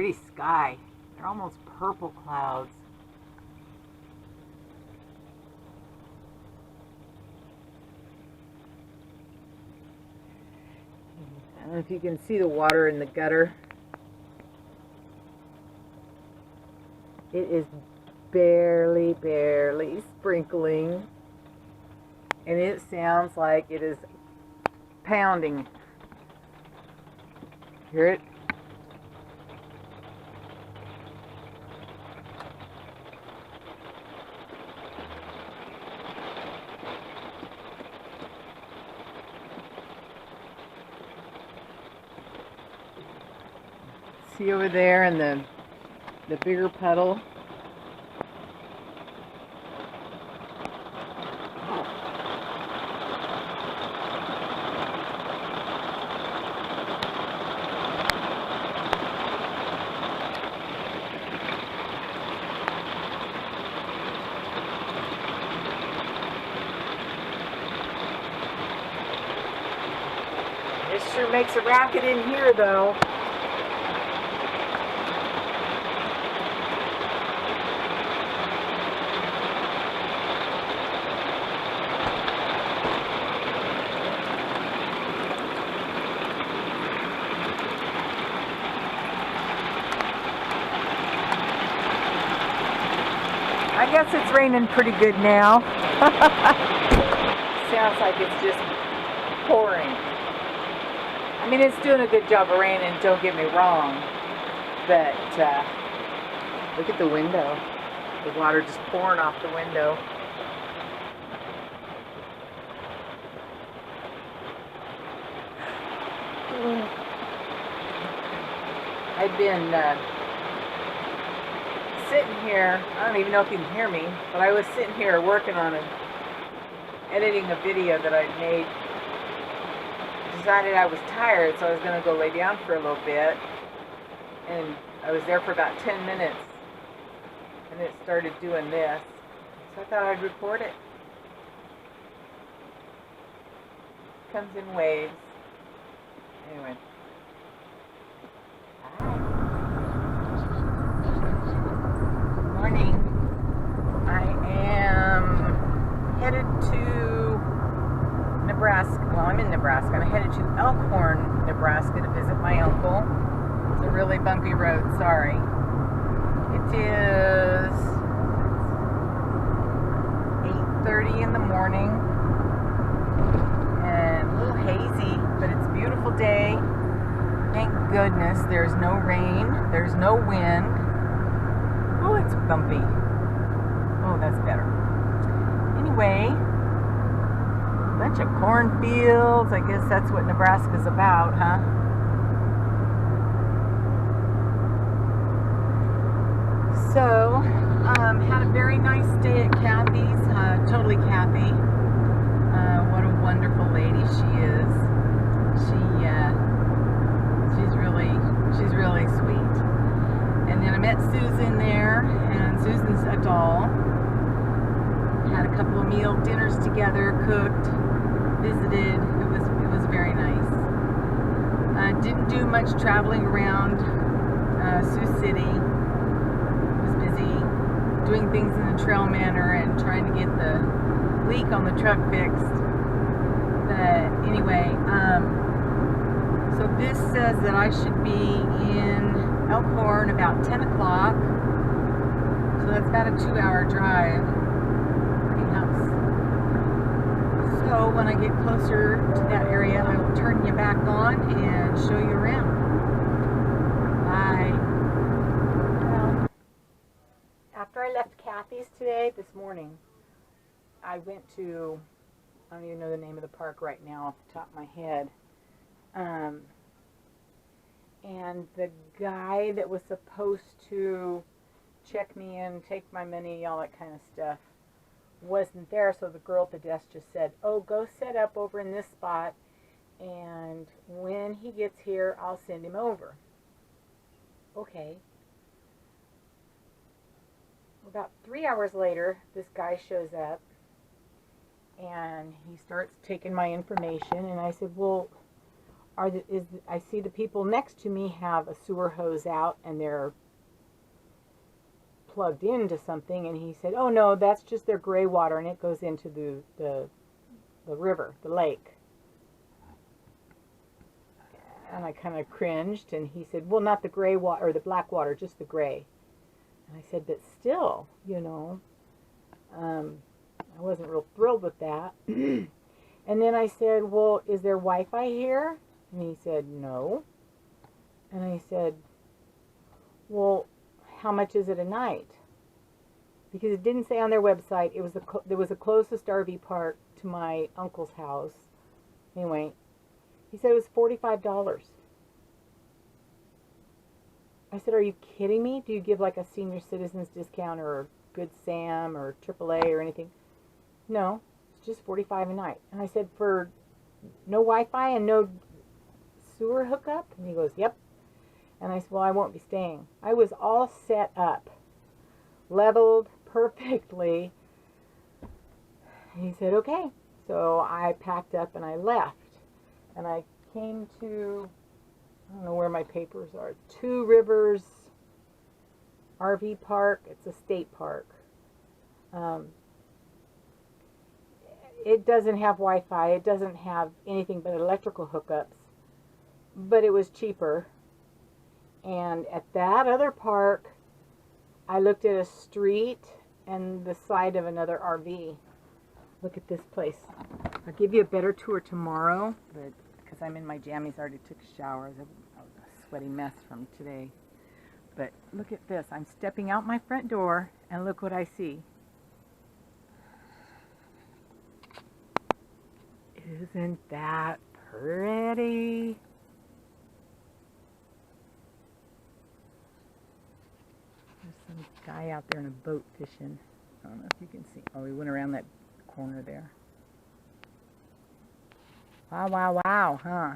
pretty sky. They're almost purple clouds. I don't know if you can see the water in the gutter. It is barely sprinkling, and it sounds like it is pounding. Hear it? See over there in the bigger puddle? It sure makes a racket in here, though. I guess it's raining pretty good now. Sounds like it's just pouring. I mean, it's doing a good job of raining, don't get me wrong. But look at the window. The water just pouring off the window. I've been sitting here, I don't even know if you can hear me, but I was sitting here working on editing a video that I'd made. Decided I was tired, so I was going to go lay down for a little bit, and I was there for about 10 minutes, and it started doing this, so I thought I'd record it. Comes in waves. Anyway. Morning. I am headed to Nebraska. Well, I'm in Nebraska. I'm headed to Elkhorn, Nebraska to visit my uncle. It's a really bumpy road, sorry. It is 8:30 in the morning and a little hazy, but it's a beautiful day. Thank goodness there's no rain, there's no wind. Oh, it's bumpy. Oh, that's better. Anyway, a bunch of cornfields. I guess that's what Nebraska's about, huh? So, had a very nice day at Kathy's. Totally Kathy. What a wonderful lady she is. She's really sweet. And then I met Susan there, and Susan's a doll. Had a couple of meal dinners together, cooked, visited. It was very nice. Didn't do much traveling around Sioux City. Was busy doing things in the TrailManor and trying to get the leak on the truck fixed. But anyway, so this says that I should be in Elkhorn about 10 o'clock. So that's about a 2-hour drive. Pretty nice. So when I get closer to that area, I will turn you back on and show you around. Bye. Well, after I left Kathy's today, this morning, I went to, I don't even know the name of the park right now off the top of my head. And the guy that was supposed to check me in, take my money, all that kind of stuff, wasn't there. So the girl at the desk just said, oh, go set up over in this spot, and when he gets here, I'll send him over. Okay. About 3 hours later, this guy shows up, and he starts taking my information, and I said, well, I see the people next to me have a sewer hose out and they're plugged into something, and he said, oh no, that's just their gray water and it goes into the river, the lake. And I kind of cringed, and he said, well, not the gray water or the black water, just the gray. And I said, but still, you know, I wasn't real thrilled with that. And then I said, well, is there Wi-Fi here? And he said, no. And I said, well, how much is it a night? Because it didn't say on their website. There was the closest RV park to my uncle's house. Anyway, he said it was $45. I said, are you kidding me? Do you give like a senior citizens discount or Good Sam or AAA or anything? No, it's just $45 a night. And I said, for no Wi-Fi and no sewer hookup? And he goes, yep. And I said, well, I won't be staying. I was all set up, leveled perfectly. And he said, okay. So I packed up and I left. And I came to, I don't know where my papers are, Two Rivers RV Park. It's a state park. It doesn't have Wi-Fi. It doesn't have anything but electrical hookups. But it was cheaper. And at that other park, I looked at a street and the side of another RV. Look at this place. I'll give you a better tour tomorrow, but because I'm in my jammies, I already took a shower. I was a sweaty mess from today. But look at this. I'm stepping out my front door, and look what I see. Isn't that pretty? There's some guy out there in a boat fishing. I don't know if you can see. Oh, he went around that corner there. Wow, wow, wow, huh?